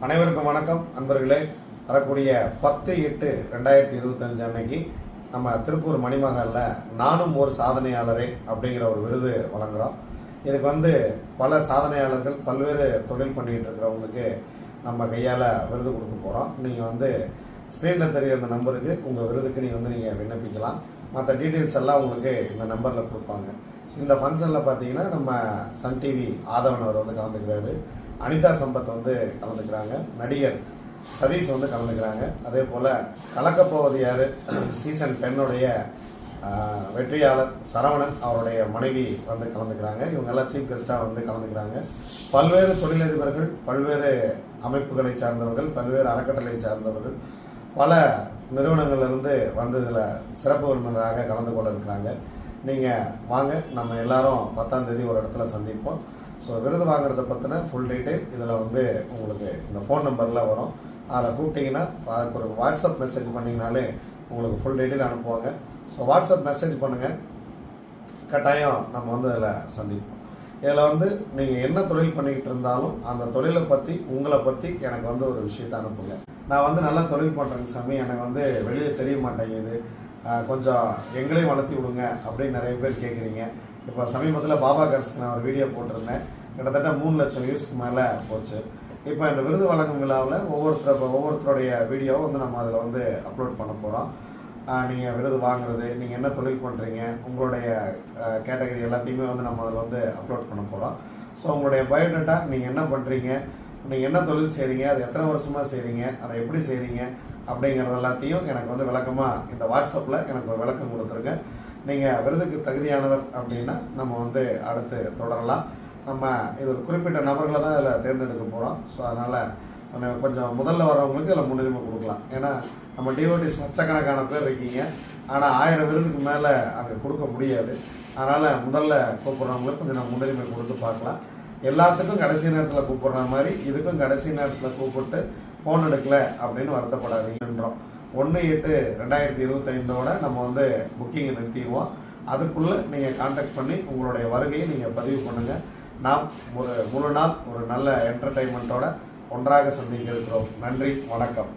அனைவருக்கும் வணக்கம் நண்பர்களே. வரக்கூடிய 10/8/2025 அன்னைக்கு நம்ம திருப்பூர் மணிமகலில் நானும் ஒரு சாதனையாளரே அப்படிங்கிற ஒரு விருது வழங்குகிறோம். இதுக்கு பல சாதனையாளர்கள் பல்வேறு தொழில் பண்ணிகிட்டு இருக்கிறவங்களுக்கு நம்ம கையால் விருது கொடுக்க போகிறோம். நீங்கள் ஸ்க்ரீனில் தெரிகிற இந்த நம்பருக்கு உங்கள் விருதுக்கு நீங்கள் விண்ணப்பிக்கலாம். மற்ற டீட்டெயில்ஸ் எல்லாம் உங்களுக்கு இந்த நம்பரில் கொடுப்பாங்க. இந்த ஃபங்க்ஷனில் பார்த்தீங்கன்னா நம்ம சன் டிவி ஆதவன் அவர் கலந்துக்கிறாரு, அனிதா சம்பத் கலந்துக்கிறாங்க, நடிகர் சதீஷ் கலந்துக்கிறாங்க. அதே போல் கலக்கப்போவது யார் சீசன் 10 வெற்றியாளர் சரவணன் அவருடைய மனைவி கலந்துக்கிறாங்க. இவங்கெல்லாம் சீஃப் கெஸ்ட்டாக கலந்துக்கிறாங்க. பல்வேறு தொழிலதிபர்கள், பல்வேறு அமைப்புகளை சார்ந்தவர்கள், பல்வேறு அறக்கட்டளை சார்ந்தவர்கள், பல நிறுவனங்கள்லேருந்து இதில் சிறப்பு விருந்தினராக கலந்து கொள்ள இருக்கிறாங்க. நீங்கள் வாங்க, நம்ம எல்லாரும் 10ஆம் தேதி ஒரு இடத்துல சந்திப்போம். ஸோ விருது வாங்குறத பற்றின ஃபுல் டீட்டெயில் இதில் உங்களுக்கு இந்த ஃபோன் நம்பரில் வரும். அதில் கூப்பிட்டிங்கன்னா அதுக்கு ஒரு வாட்ஸ்அப் மெசேஜ் பண்ணிங்கனாலே உங்களுக்கு ஃபுல் டீட்டெயில் அனுப்புவாங்க. ஸோ வாட்ஸ்அப் மெசேஜ் பண்ணுங்கள், கட்டாயம் நம்ம இதில் சந்திப்போம். இதில் நீங்கள் என்ன தொழில் பண்ணிக்கிட்டு இருந்தாலும் அந்த தொழிலை பற்றி உங்களை பற்றி எனக்கு ஒரு விஷயத்தை அனுப்புங்க. நான் நல்லா தொழில் பண்ணுறேங்க சாமி, எனக்கு வெளியில் தெரிய மாட்டேங்குது, கொஞ்சம் எங்களையும் வளர்த்தி விடுங்க அப்படின்னு நிறைய பேர் கேட்குறீங்க. இப்போ சமீபத்தில் பாபா கர்ஸ்க்கு நான் ஒரு வீடியோ போட்டிருந்தேன். கிட்டத்தட்ட 3 லட்சம் வியூஸ்க்கு மேலே போச்சு. இப்போ இந்த விருது வழங்கும் விழாவில் ஒவ்வொருத்தருடைய வீடியோவும் நம்ம அதில் அப்லோட் பண்ண போகிறோம். நீங்கள் விருது வாங்குறது, நீங்கள் என்ன தொழில் பண்ணுறீங்க, உங்களுடைய கேட்டகரி எல்லாத்தையுமே நம்ம அதில் அப்லோட் பண்ண போகிறோம். ஸோ உங்களுடைய பயோடேட்டா, நீங்கள் என்ன பண்ணுறீங்க, நீங்கள் என்ன தொழில் செய்கிறீங்க, அது எத்தனை வருஷமாக செய்கிறீங்க, அதை எப்படி செய்கிறீங்க அப்படிங்கிறது எல்லாத்தையும் எனக்கு விளக்கமாக இந்த வாட்ஸ்அப்பில் எனக்கு ஒரு விளக்கம் கொடுத்துருங்க. நீங்கள் விருதுக்கு தகுதியானவர் அப்படின்னா நம்ம அடுத்து தொடரலாம். நம்ம இது ஒரு குறிப்பிட்ட நபர்களை தான் இதில் தேர்ந்தெடுக்க போகிறோம். ஸோ அதனால் கொஞ்சம் முதல்ல வரவங்களுக்கு இதில் முன்னுரிமை கொடுக்கலாம். ஏன்னா நம்ம டிஓடிஸ் லட்சக்கணக்கான பேர் இருக்கீங்க, ஆனால் 1000 விருதுக்கு மேலே அங்கே கொடுக்க முடியாது. அதனால் முதல்ல கூப்பிட்றவங்களுக்கு கொஞ்சம் நம்ம முன்னுரிமை கொடுத்து பார்க்கலாம். எல்லாத்துக்கும் கடைசி நேரத்தில் கூப்பிட்ற மாதிரி இதுக்கும் கடைசி நேரத்தில் கூப்பிட்டு ஃபோன் எடுக்கலை அப்படின்னு வருத்தப்படாதீங்கன்றோம். 1/8/2025 நம்ம புக்கிங்கை நிறுத்திடுவோம். அதுக்குள்ளே நீங்கள் கான்டாக்ட் பண்ணி உங்களுடைய வருகையை நீங்கள் பதிவு பண்ணுங்கள். நாம் ஒரு முழு நாள் ஒரு நல்ல என்டர்டெயின்மெண்ட்டோட ஒன்றாக சந்திக்க இருக்கிறோம். நன்றி, வணக்கம்.